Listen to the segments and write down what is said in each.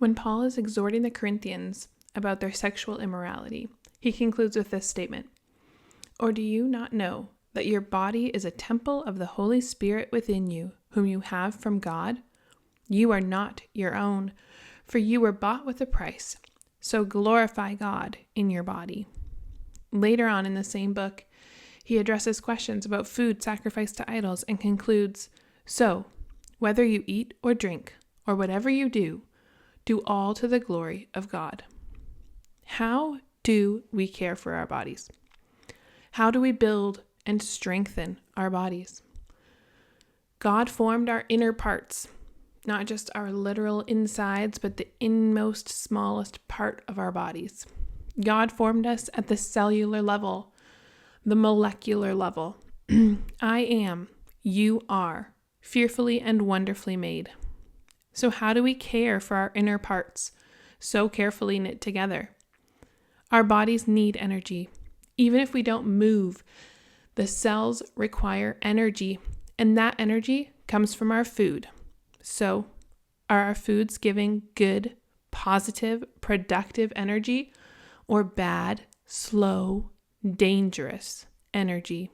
When Paul is exhorting the Corinthians about their sexual immorality, he concludes with this statement: "Or do you not know that your body is a temple of the Holy Spirit within you, whom you have from God? You are not your own, for you were bought with a price. So glorify God in your body." Later on in the same book, he addresses questions about food sacrificed to idols and concludes, "So, whether you eat or drink, or whatever you do all to the glory of God." How do we care for our bodies? How do we build and strengthen our bodies? God formed our inner parts, not just our literal insides, but the inmost, smallest part of our bodies. God formed us at the cellular level, the molecular level. I am, you are, fearfully and wonderfully made. So how do we care for our inner parts, so carefully knit together? Our bodies need energy. Even if we don't move, the cells require energy, and that energy comes from our food. So, are our foods giving good, positive, productive energy, or bad, slow, dangerous energy?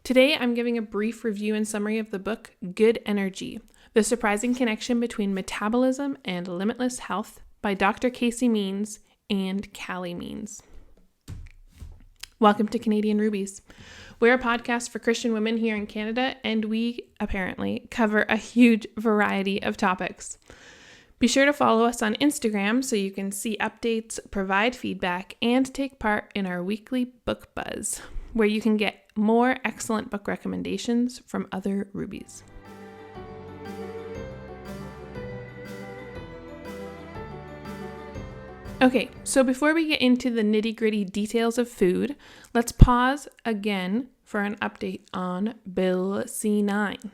Today, I'm giving a brief review and summary of the book, Good Energy: The Surprising Connection Between Metabolism and Limitless Health by Dr. Means and Calley Means. Welcome to Canadian Rubies. We're a podcast for Christian women here in Canada, and we apparently cover a huge variety of topics. Be sure to follow us on Instagram so you can see updates, provide feedback, and take part in our weekly book buzz, where you can get more excellent book recommendations from other rubies. Okay, so before we get into the nitty-gritty details of food, let's pause again for an update on Bill C-9.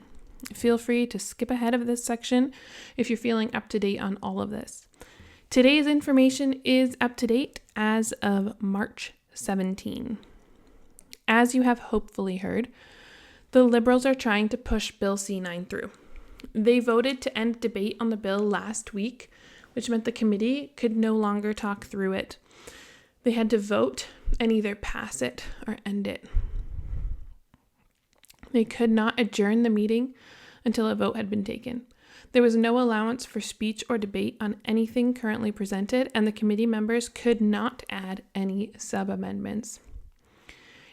Feel free to skip ahead of this section if you're feeling up to date on all of this. Today's information is up to date as of March 17. As you have hopefully heard, the Liberals are trying to push Bill C-9 through. They voted to end debate on the bill last week, which meant the committee could no longer talk through it. They had to vote and either pass it or end it. They could not adjourn the meeting until a vote had been taken. There was no allowance for speech or debate on anything currently presented, and the committee members could not add any sub-amendments.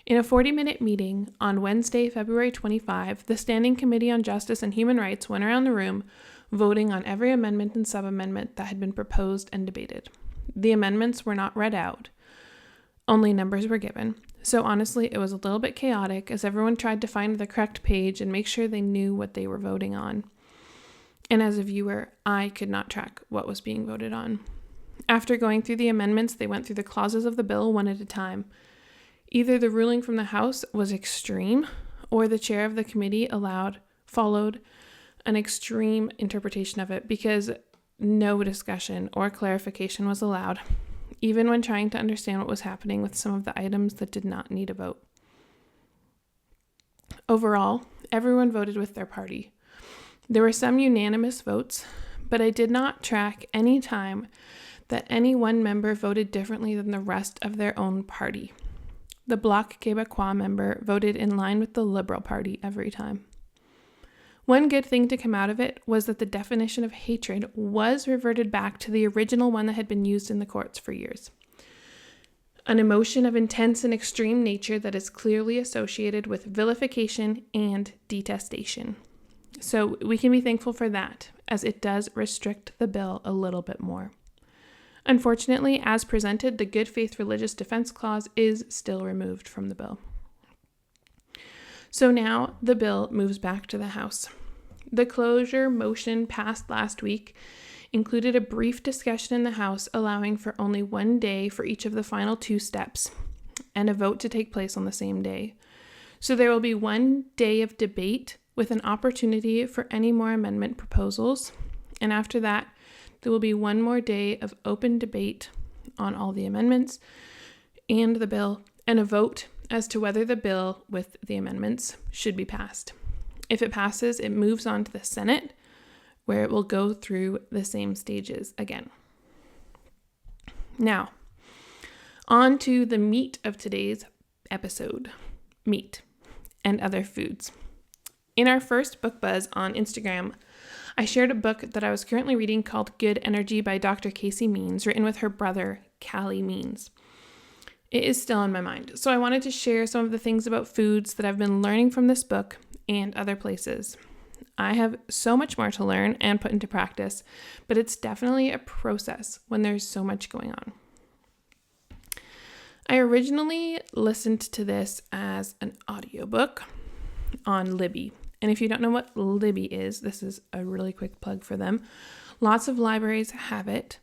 In a 40-minute meeting on Wednesday, February 25, the Standing Committee on Justice and Human Rights went around the room voting on every amendment and sub-amendment that had been proposed and debated. The amendments were not read out. Only numbers were given. So honestly, it was a little bit chaotic as everyone tried to find the correct page and make sure they knew what they were voting on. And as a viewer, I could not track what was being voted on. After going through the amendments, they went through the clauses of the bill one at a time. Either the ruling from the House was extreme, or the chair of the committee followed an extreme interpretation of it, because no discussion or clarification was allowed, even when trying to understand what was happening with some of the items that did not need a vote. Overall, everyone voted with their party. There were some unanimous votes, but I did not track any time that any one member voted differently than the rest of their own party. The Bloc Québécois member voted in line with the Liberal Party every time. One good thing to come out of it was that the definition of hatred was reverted back to the original one that had been used in the courts for years. An emotion of intense and extreme nature that is clearly associated with vilification and detestation. So we can be thankful for that, as it does restrict the bill a little bit more. Unfortunately, as presented, the Good Faith Religious Defense Clause is still removed from the bill. So now the bill moves back to the House. The closure motion passed last week included a brief discussion in the House allowing for only one day for each of the final two steps and a vote to take place on the same day. So there will be 1 day of debate with an opportunity for any more amendment proposals, and after that, there will be 1 more day of open debate on all the amendments and the bill, and a vote as to whether the bill with the amendments should be passed. If it passes, it moves on to the Senate, where it will go through the same stages again. Now, on to the meat of today's episode, meat and other foods. In our first book buzz on Instagram, I shared a book that I was currently reading called Good Energy by Dr. Calley Means, written with her brother, Calley Means. It is still in my mind, so I wanted to share some of the things about foods that I've been learning from this book and other places. I have so much more to learn and put into practice, but it's definitely a process when there's so much going on. I originally listened to this as an audiobook on Libby. And if you don't know what Libby is, this is a really quick plug for them. Lots of libraries have it.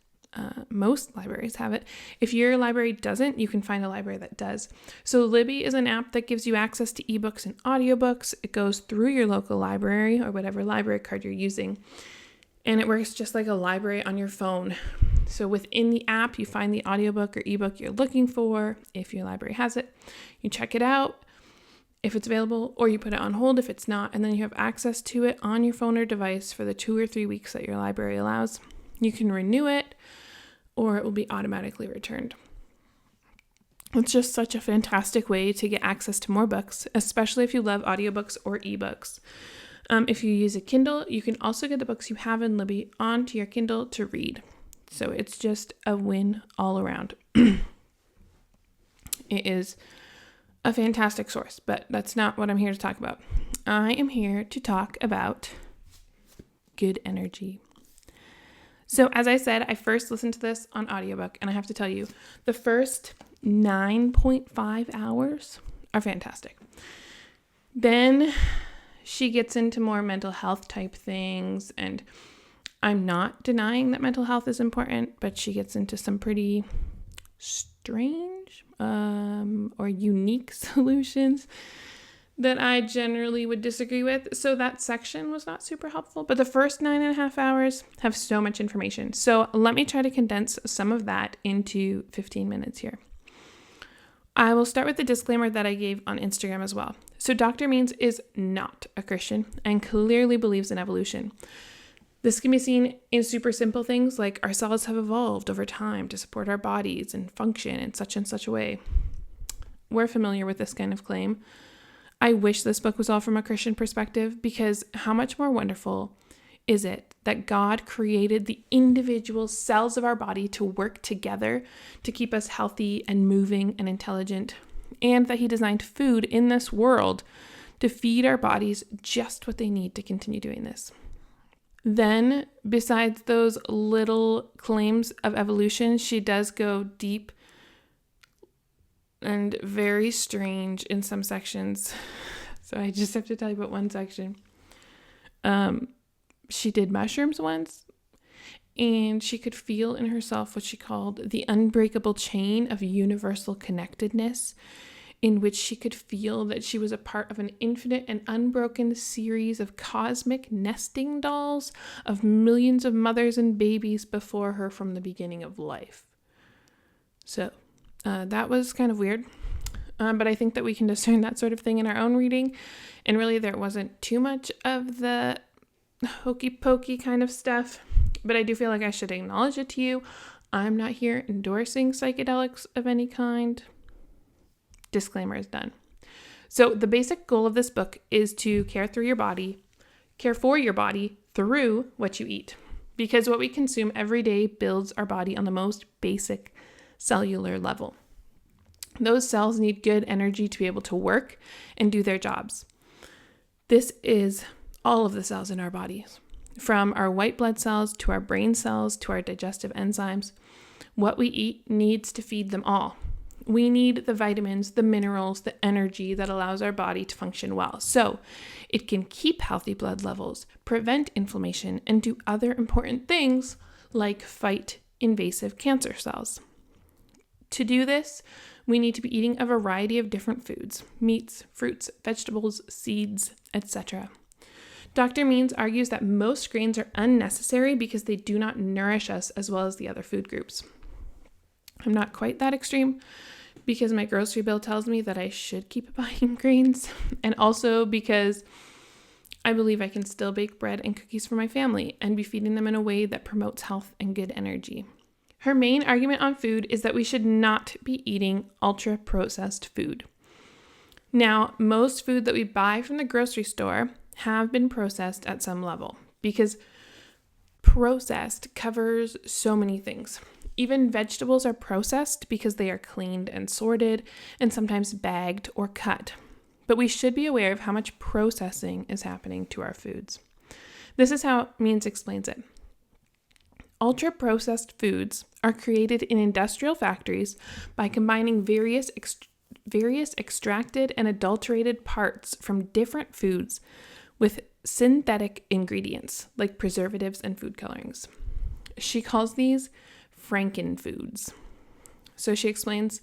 Most libraries have it. If your library doesn't, you can find a library that does. So Libby is an app that gives you access to ebooks and audiobooks. It goes through your local library or whatever library card you're using. And it works just like a library on your phone. So within the app, you find the audiobook or ebook you're looking for. If your library has it, you check it out if it's available, or you put it on hold if it's not, and then you have access to it on your phone or device for the 2 or 3 weeks that your library allows. You can renew it, or it will be automatically returned. It's just such a fantastic way to get access to more books, especially if you love audiobooks or ebooks. If you use a Kindle, you can also get the books you have in Libby onto your Kindle to read. So it's just a win all around. It is a fantastic source, but that's not what I'm here to talk about. I am here to talk about good energy. So as I said, I first listened to this on audiobook, and I have to tell you, the first 9.5 hours are fantastic. Then she gets into more mental health type things, and I'm not denying that mental health is important, but she gets into some pretty strange or unique solutions that I generally would disagree with. So that section was not super helpful, but the first 9.5 hours have so much information. So let me try to condense some of that into 15 minutes here. I will start with the disclaimer that I gave on Instagram as well. So Dr. Means is not a Christian and clearly believes in evolution. This can be seen in super simple things like our cells have evolved over time to support our bodies and function in such and such a way. We're familiar with this kind of claim. I wish this book was all from a Christian perspective, because how much more wonderful is it that God created the individual cells of our body to work together to keep us healthy and moving and intelligent, and that He designed food in this world to feed our bodies just what they need to continue doing this. Then, besides those little claims of evolution, she does go deep and very strange in some sections. So I just have to tell you about one section. She did mushrooms once, and she could feel in herself what she called the unbreakable chain of universal connectedness, in which she could feel that she was a part of an infinite and unbroken series of cosmic nesting dolls of millions of mothers and babies before her from the beginning of life. So that was kind of weird, but I think that we can discern that sort of thing in our own reading, and really there wasn't too much of the hokey pokey kind of stuff, but I do feel like I should acknowledge it to you. I'm not here endorsing psychedelics of any kind. Disclaimer is done. So the basic goal of this book is to care for your body through what you eat, because what we consume every day builds our body on the most basic cellular level. Those cells need good energy to be able to work and do their jobs. This is all of the cells in our bodies, from our white blood cells to our brain cells to our digestive enzymes. What we eat needs to feed them all. We need the vitamins, the minerals, the energy that allows our body to function well, so it can keep healthy blood levels, prevent inflammation, and do other important things like fight invasive cancer cells. To do this, we need to be eating a variety of different foods: meats, fruits, vegetables, seeds, etc. Dr. Means argues that most grains are unnecessary because they do not nourish us as well as the other food groups. I'm not quite that extreme, because my grocery bill tells me that I should keep buying grains, and also because I believe I can still bake bread and cookies for my family and be feeding them in a way that promotes health and good energy. Her main argument on food is that we should not be eating ultra-processed food. Now, most food that we buy from the grocery store have been processed at some level because processed covers so many things. Even vegetables are processed because they are cleaned and sorted and sometimes bagged or cut. But we should be aware of how much processing is happening to our foods. This is how Means explains it. Ultra-processed foods are created in industrial factories by combining various extracted and adulterated parts from different foods with synthetic ingredients like preservatives and food colorings. She calls these frankenfoods. So she explains,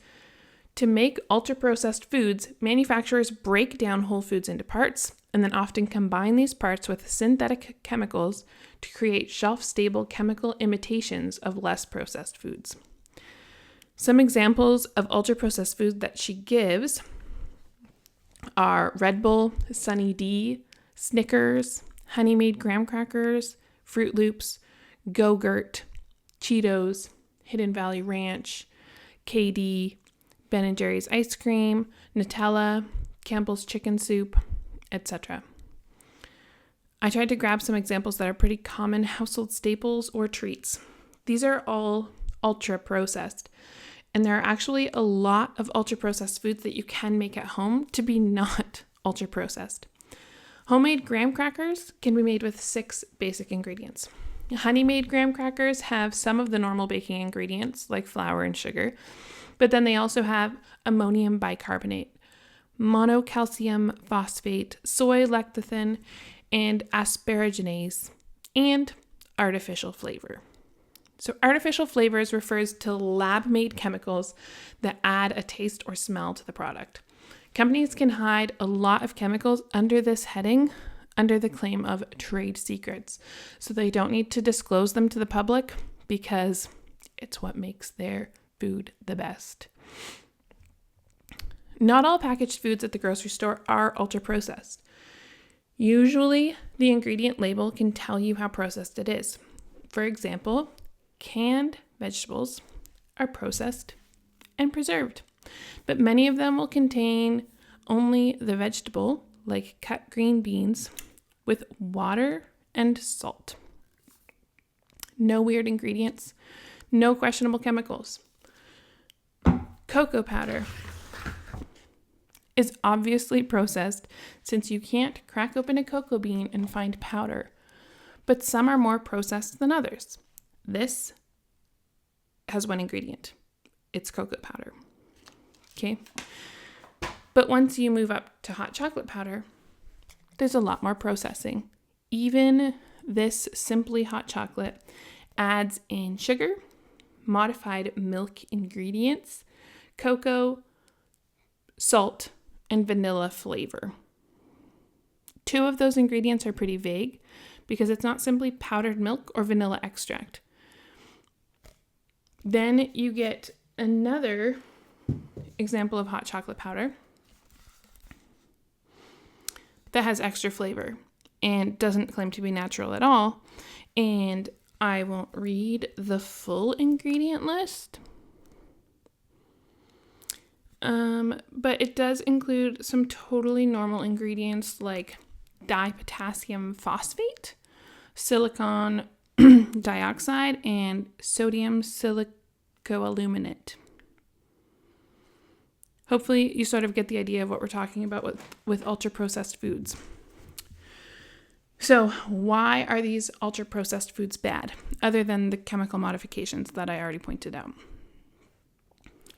to make ultra-processed foods, manufacturers break down whole foods into parts and then often combine these parts with synthetic chemicals to create shelf-stable chemical imitations of less processed foods. Some examples of ultra-processed food that she gives are Red Bull, Sunny D, Snickers, Honey Maid graham crackers, Fruit Loops, Go-Gurt, Cheetos, Hidden Valley Ranch, KD, Ben & Jerry's ice cream, Nutella, Campbell's chicken soup, etc. I tried to grab some examples that are pretty common household staples or treats. These are all ultra-processed, and there are actually a lot of ultra-processed foods that you can make at home to be not ultra-processed. Homemade graham crackers can be made with 6 basic ingredients. Honey Maid graham crackers have some of the normal baking ingredients like flour and sugar, but then they also have ammonium bicarbonate, monocalcium phosphate, soy lecithin, and asparaginase, and artificial flavor. So artificial flavors refers to lab-made chemicals that add a taste or smell to the product. Companies can hide a lot of chemicals under this heading under the claim of trade secrets, so they don't need to disclose them to the public because it's what makes their food the best. Not all packaged foods at the grocery store are ultra-processed. Usually, the ingredient label can tell you how processed it is. For example, canned vegetables are processed and preserved, but many of them will contain only the vegetable, like cut green beans, with water and salt. No weird ingredients, no questionable chemicals. Cocoa powder is obviously processed since you can't crack open a cocoa bean and find powder, but some are more processed than others. This has one ingredient. It's cocoa powder. Okay? But once you move up to hot chocolate powder, there's a lot more processing. Even this Simply Hot Chocolate adds in sugar, modified milk ingredients, cocoa, salt, and vanilla flavor. 2 of those ingredients are pretty vague because it's not simply powdered milk or vanilla extract. Then you get another example of hot chocolate powder that has extra flavor and doesn't claim to be natural at all. And I won't read the full ingredient list, but it does include some totally normal ingredients like dipotassium phosphate, silicon dioxide, and sodium silicoaluminate. Hopefully you sort of get the idea of what we're talking about with ultra-processed foods. So why are these ultra-processed foods bad, other than the chemical modifications that I already pointed out?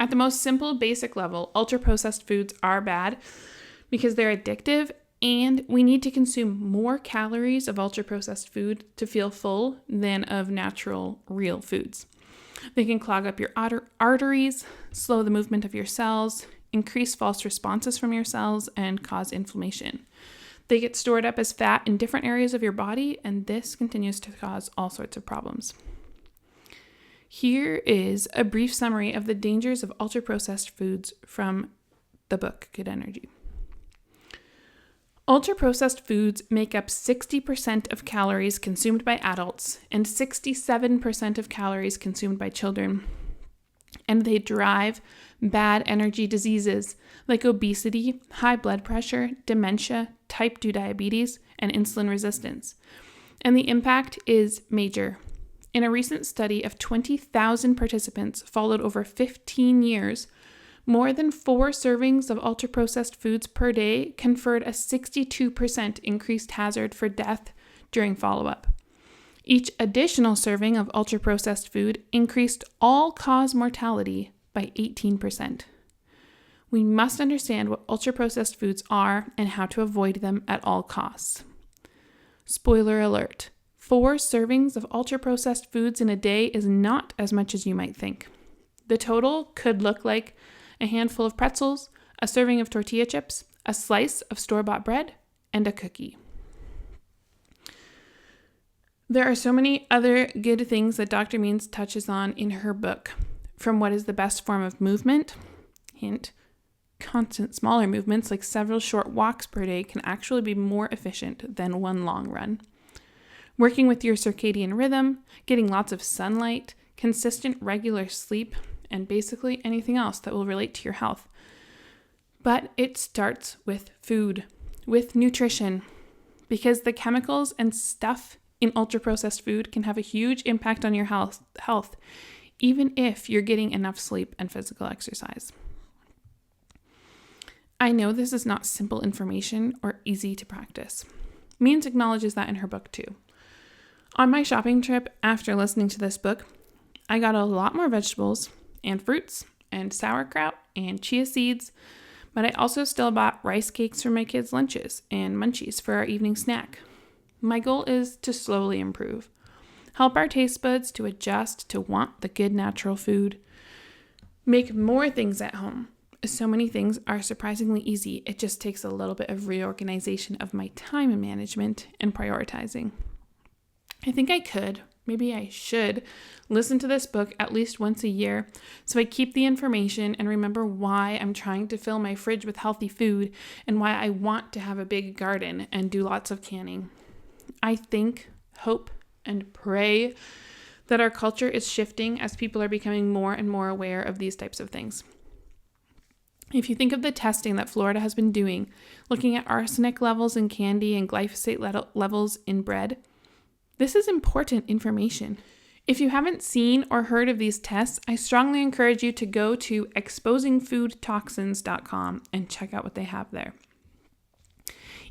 At the most simple, basic level, ultra-processed foods are bad because they're addictive, and we need to consume more calories of ultra-processed food to feel full than of natural, real foods. They can clog up your arteries, slow the movement of your cells, increase false responses from your cells, and cause inflammation. They get stored up as fat in different areas of your body, and this continues to cause all sorts of problems. Here is a brief summary of the dangers of ultra-processed foods from the book Good Energy. Ultra-processed foods make up 60% of calories consumed by adults and 67% of calories consumed by children. And they drive bad energy diseases like obesity, high blood pressure, dementia, type 2 diabetes, and insulin resistance. And the impact is major. In a recent study of 20,000 participants followed over 15 years, more than 4 servings of ultra-processed foods per day conferred a 62% increased hazard for death during follow-up. Each additional serving of ultra-processed food increased all-cause mortality by 18%. We must understand what ultra-processed foods are and how to avoid them at all costs. Spoiler alert, 4 servings of ultra-processed foods in a day is not as much as you might think. The total could look like a handful of pretzels, a serving of tortilla chips, a slice of store-bought bread, and a cookie. There are so many other good things that Dr. Means touches on in her book, from what is the best form of movement, hint, constant smaller movements like several short walks per day can actually be more efficient than one long run. Working with your circadian rhythm, getting lots of sunlight, consistent regular sleep, and basically anything else that will relate to your health. But it starts with food, with nutrition, because the chemicals and stuff in ultra-processed food can have a huge impact on your health, even if you're getting enough sleep and physical exercise. I know this is not simple information or easy to practice. Means acknowledges that in her book too. On my shopping trip after listening to this book, I got a lot more vegetables and fruits and sauerkraut and chia seeds, but I also still bought rice cakes for my kids' lunches and munchies for our evening snack. My goal is to slowly improve, help our taste buds to adjust to want the good natural food, make more things at home. So many things are surprisingly easy. It just takes a little bit of reorganization of my time management and prioritizing. I think I could, maybe I should, listen to this book at least once a year so I keep the information and remember why I'm trying to fill my fridge with healthy food and why I want to have a big garden and do lots of canning. I think, hope, and pray that our culture is shifting as people are becoming more and more aware of these types of things. If you think of the testing that Florida has been doing, looking at arsenic levels in candy and glyphosate levels in bread, this is important information. If you haven't seen or heard of these tests, I strongly encourage you to go to exposingfoodtoxins.com and check out what they have there.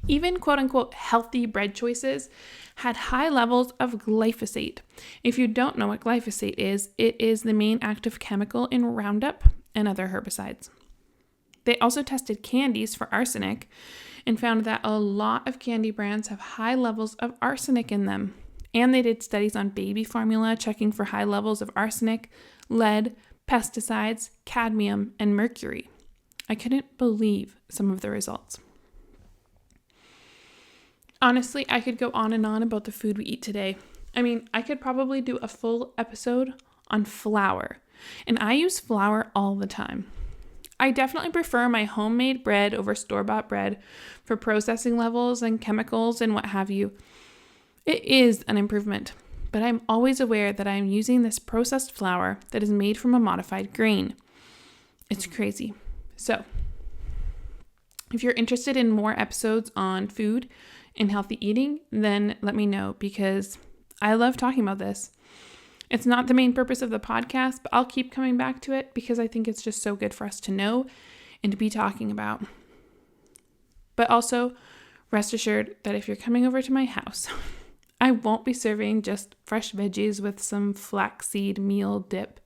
Even quote-unquote healthy bread choices had high levels of glyphosate. If you don't know what glyphosate is, it is the main active chemical in Roundup and other herbicides. They also tested candies for arsenic and found that a lot of candy brands have high levels of arsenic in them. And they did studies on baby formula, checking for high levels of arsenic, lead, pesticides, cadmium, and mercury. I couldn't believe some of the results. Honestly, I could go on and on about the food we eat today. I mean, I could probably do a full episode on flour, and I use flour all the time. I definitely prefer my homemade bread over store-bought bread for processing levels and chemicals and what have you. It is an improvement, but I'm always aware that I'm using this processed flour that is made from a modified grain. It's crazy. So, if you're interested in more episodes on food and healthy eating, then let me know because I love talking about this. It's not the main purpose of the podcast, but I'll keep coming back to it because I think it's just so good for us to know and to be talking about. But also, rest assured that if you're coming over to my house, I won't be serving just fresh veggies with some flaxseed meal dip.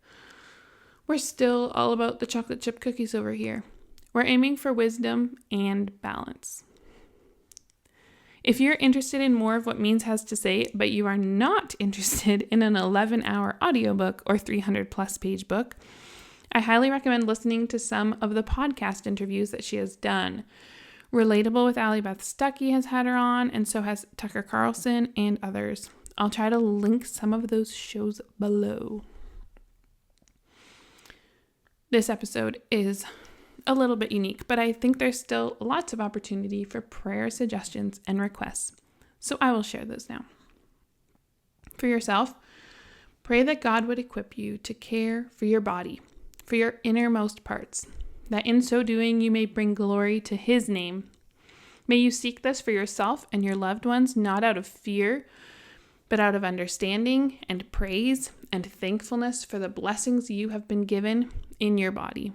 We're still all about the chocolate chip cookies over here. We're aiming for wisdom and balance. If you're interested in more of what Means has to say, but you are not interested in an 11-hour audiobook or 300-plus page book, I highly recommend listening to some of the podcast interviews that she has done. Relatable with Allie Beth Stuckey has had her on, and so has Tucker Carlson and others. I'll try to link some of those shows below. This episode is a little bit unique, but I think there's still lots of opportunity for prayer suggestions and requests. So I will share those now. For yourself, pray that God would equip you to care for your body, for your innermost parts, that in so doing you may bring glory to His name. May you seek this for yourself and your loved ones, not out of fear, but out of understanding and praise and thankfulness for the blessings you have been given in your body.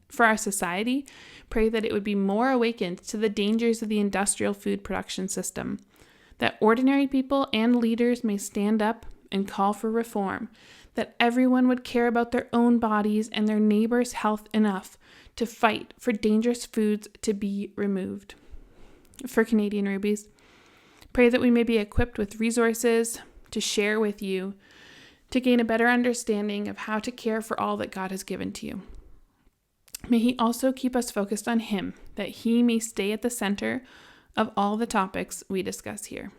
For our society, pray that it would be more awakened to the dangers of the industrial food production system, that ordinary people and leaders may stand up and call for reform, that everyone would care about their own bodies and their neighbor's health enough to fight for dangerous foods to be removed. For Canadian Rubies, pray that we may be equipped with resources to share with you to gain a better understanding of how to care for all that God has given to you. May He also keep us focused on Him, that He may stay at the center of all the topics we discuss here.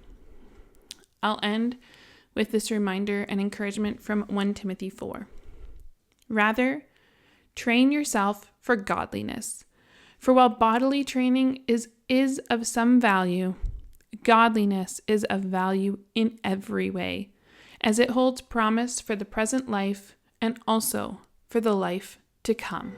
I'll end with this reminder and encouragement from 1 Timothy 4. Rather, train yourself for godliness. For while bodily training is of some value, godliness is of value in every way, as it holds promise for the present life and also for the life to come.